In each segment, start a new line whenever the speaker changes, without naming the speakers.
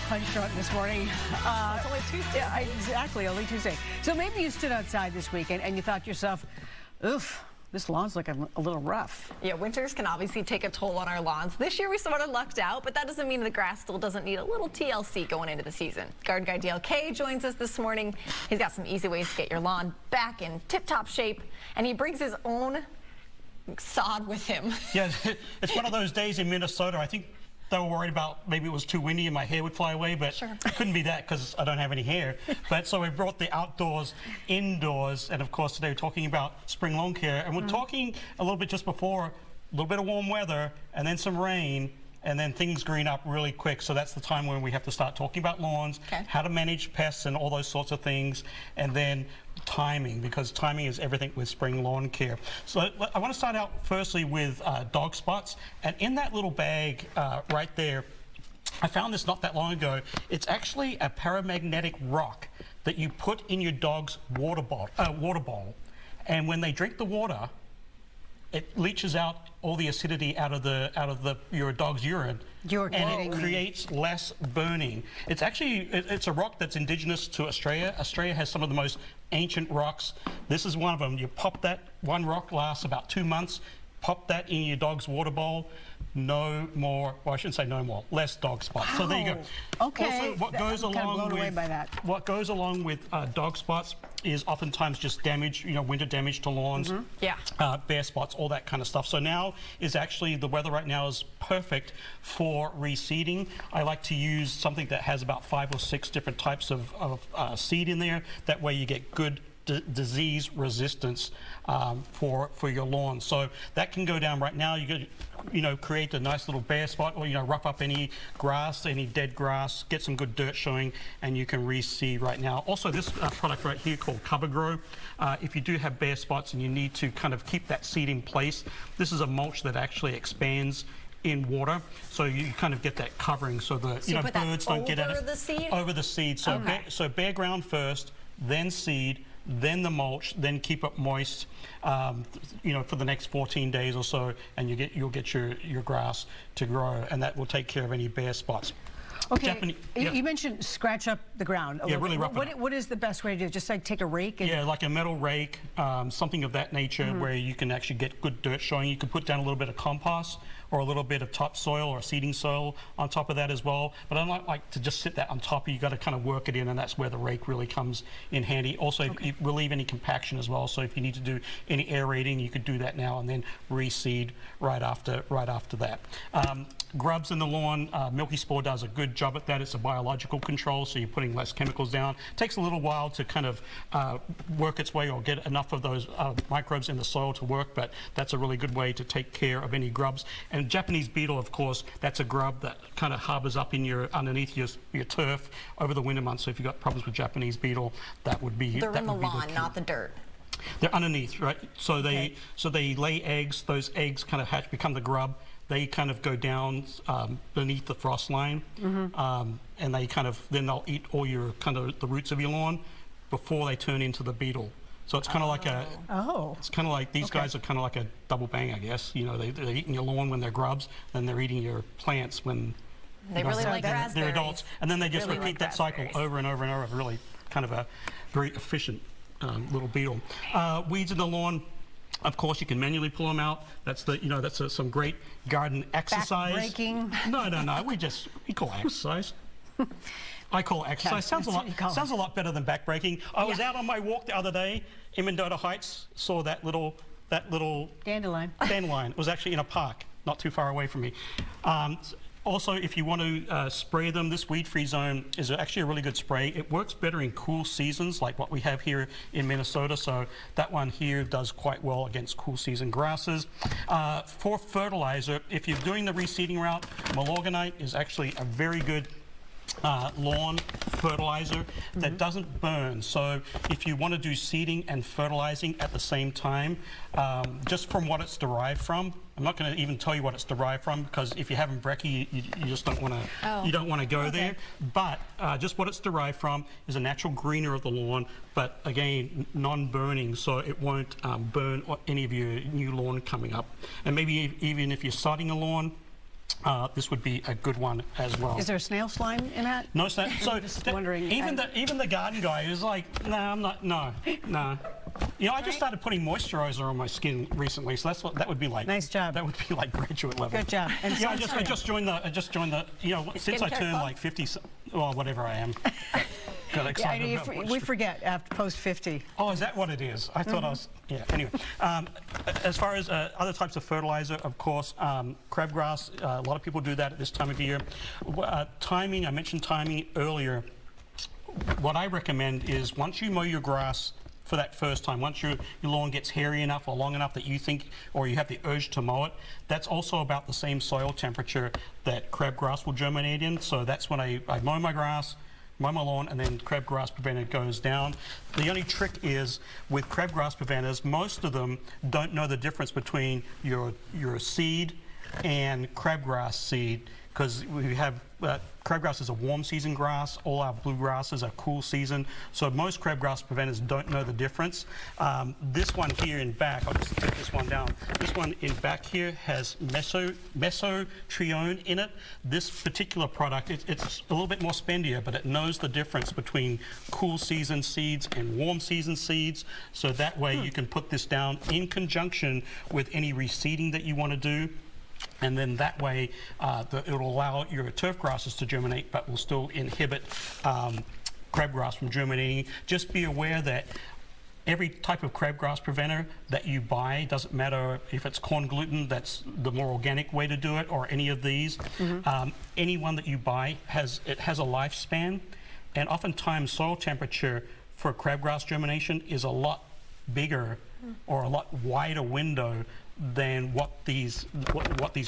punch drunk this morning.
It's only Tuesday.
Yeah, exactly, only Tuesday. So maybe you stood outside this weekend and you thought to yourself, oof, this lawn's looking a little rough.
Yeah, winters can obviously take a toll on our lawns. This year we sort of lucked out, but that doesn't mean the grass still doesn't need a little TLC going into the season. Garden Guy DLK joins us this morning. He's got some easy ways to get your lawn back in tip-top shape, and he brings his own sod with him.
Yeah, it's one of those days in Minnesota. I think they were worried about maybe it was too windy and my hair would fly away, but
Sure.
It couldn't be that because I don't have any hair. But so we brought the outdoors indoors, and of course today we're talking about spring lawn care, and we're talking a little bit just before, a little bit of warm weather and then some rain, and then things green up really quick. So that's the time when we have to start talking about lawns, how to manage pests and all those sorts of things, and then timing, because timing is everything with spring lawn care. So I want to start out firstly with dog spots, and in that little bag right there, I found this not that long ago. It's actually a paramagnetic rock that you put in your dog's water bowl, and when they drink the water, it leaches out all the acidity out of your dog's urine, and it creates less burning. It's actually it's a rock that's indigenous to Australia. Australia has some of the most ancient rocks. This is one of them. You pop that, one rock lasts about 2 months. Pop that in your dog's water bowl. No more, well, I shouldn't say no more, less dog spots. So there you go.
Okay.
Also, what goes along with dog spots is oftentimes just damage, winter damage to lawns, bare spots, all that kind of stuff. So now is actually, the weather right now is perfect for reseeding. I like to use something that has about 5 or 6 different types of seed in there. That way you get good disease resistance for your lawn. So that can go down right now. You could, create a nice little bare spot, or rough up any grass, any dead grass, get some good dirt showing, and you can reseed right now. Also, this product right here called Cover Grow. If you do have bare spots and you need to kind of keep that seed in place, this is a mulch that actually expands in water, so you kind of get that covering, so the birds don't get at it. Over the seed. So so bare ground first, then seed, then the mulch, then keep it moist, for the next 14 days or so, and you'll get your grass to grow, and that will take care of any bare spots.
Okay, you mentioned scratch up the ground.
Yeah, really rough it up.
What is the best way to do it? Just like take a rake? And
like a metal rake, something of that nature, where you can actually get good dirt showing. You can put down a little bit of compost or a little bit of topsoil or seeding soil on top of that as well. But I don't like to just sit that on top. You've got to kind of work it in, and that's where the rake really comes in handy. Also, you relieve any compaction as well. So if you need to do any aerating, you could do that now and then reseed right after that. Grubs in the lawn, Milky Spore does a good job at that. It's a biological control, so you're putting less chemicals down. It takes a little while to kind of work its way or get enough of those microbes in the soil to work, but that's a really good way to take care of any grubs. And Japanese beetle, of course, that's a grub that kind of harbors up in underneath your turf over the winter months. So if you've got problems with Japanese beetle, that would be
They're in the lawn, not the dirt.
They're underneath, right? So they lay eggs. Those eggs kind of hatch, become the grub. They kind of go down beneath the frost line, and they then they'll eat all your the roots of your lawn before they turn into the beetle. So it's kind of like it's kind of like these guys are kind of like a double bang, I guess. They're eating your lawn when they're grubs, and they're eating your plants when
they really like raspberries.
They're adults, and then they just repeat that cycle over and over and over. Really, kind of a very efficient little beetle. Weeds in the lawn. Of course, you can manually pull them out. That's some great garden exercise.
Back-breaking?
No. We call it exercise. I call it exercise. Sounds a lot better than back-breaking. I was out on my walk the other day in Mendota Heights. Saw that little
dandelion.
Dandelion. It was actually in a park, not too far away from me. Also, if you want to spray them, this weed-free zone is actually a really good spray. It works better in cool seasons like what we have here in Minnesota, so that one here does quite well against cool season grasses. For fertilizer, if you're doing the reseeding route, Milorganite is actually a very good lawn fertilizer that doesn't burn. So if you want to do seeding and fertilizing at the same time, just from what it's derived from, I'm not going to even tell you what it's derived from, because if you're having brekkie, you just don't want to. You don't want to go there. But just what it's derived from is a natural greener of the lawn, but again, non-burning, so it won't burn any of your new lawn coming up. And maybe even if you're sodding a lawn, this would be a good one as well.
Is there a snail slime in that?
No snail. So
just wondering.
Even the garden guy is like, no, I'm not. No. You know, I just started putting moisturizer on my skin recently, so that would be like.
Nice job.
That would be like graduate level.
Good job. And
yeah, I just joined the. You know, since I turned
club?
like 50, well, whatever I am. Got excited about
we forget after post 50.
Oh, is that what it is? I thought I was. Yeah. Anyway, as far as other types of fertilizer, of course, crabgrass. A lot of people do that at this time of year. Timing. I mentioned timing earlier. What I recommend is once you mow your grass for that first time, once your lawn gets hairy enough or long enough that you think or you have the urge to mow it, that's also about the same soil temperature that crabgrass will germinate in. So that's when I mow my grass, mow my lawn, and then crabgrass preventer goes down. The only trick is with crabgrass preventers, most of them don't know the difference between your seed and crabgrass seed, because we have crabgrass is a warm season grass. All our bluegrasses are cool season. So most crabgrass preventers don't know the difference. This one here in back, I'll just take this one down. This one in back here has mesotrione in it. This particular product, it's a little bit more spendier, but it knows the difference between cool season seeds and warm season seeds. So that way you can put this down in conjunction with any reseeding that you want to do. And then that way it will allow your turf grasses to germinate, but will still inhibit crabgrass from germinating. Just be aware that every type of crabgrass preventer that you buy, doesn't matter if it's corn gluten, that's the more organic way to do it, or any of these. Any one that you buy has a lifespan, and oftentimes soil temperature for crabgrass germination is a lot bigger or a lot wider window than what these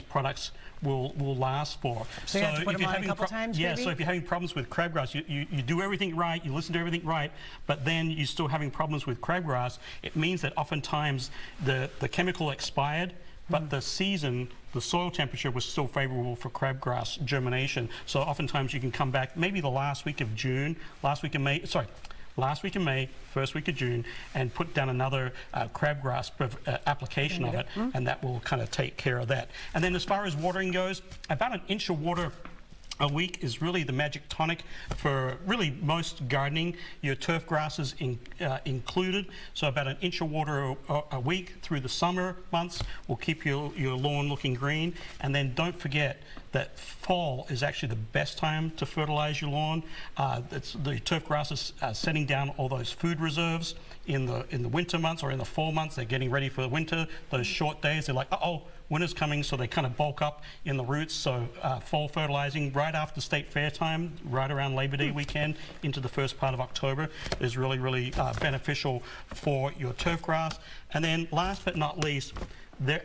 products will last for.
So you have to put them on a couple times,
yeah,
maybe?
so if you're having problems with crabgrass, you do everything right, you listen to everything right, but then you're still having problems with crabgrass, it means that oftentimes the chemical expired, but the soil temperature was still favorable for crabgrass germination. So oftentimes you can come back maybe the last week of June, last week of May, first week of June, and put down another crabgrass application of it, and that will kind of take care of that. And then as far as watering goes, about an inch of water a week is really the magic tonic for really most gardening, your turf grasses included. So about an inch of water a week through the summer months will keep your lawn looking green. And then don't forget that fall is actually the best time to fertilize your lawn. The turf grasses are setting down all those food reserves in the winter months or in the fall months. They're getting ready for the winter. Those short days, they're like, uh-oh, winter's coming, so they kind of bulk up in the roots. So fall fertilizing right after State Fair time, right around Labor Day weekend into the first part of October is really, really beneficial for your turf grass. And then last but not least, there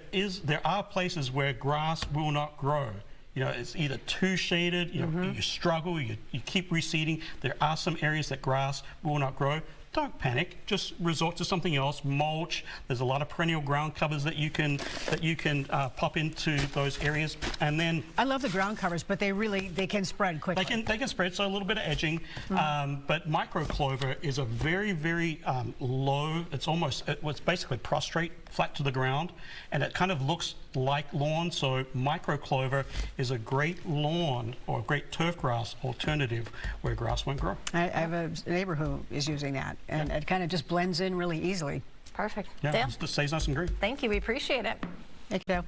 are places where grass will not grow. You know, it's either too shaded, you struggle, you keep reseeding. There are some areas that grass will not grow. Don't panic, just resort to something else, mulch. There's a lot of perennial ground covers that you can pop into those areas. And then
I love the ground covers, but they can spread quickly.
They can spread, so a little bit of edging. But micro clover is a very, very low, it's basically prostrate, flat to the ground, and it kind of looks like lawn. So micro clover is a great lawn or great turf grass alternative where grass won't grow.
I have a neighbor who is using that, and it kind of just blends in really easily.
Perfect.
Yeah,
Dale?
it stays nice and green.
Thank you. We appreciate it.
Thank you.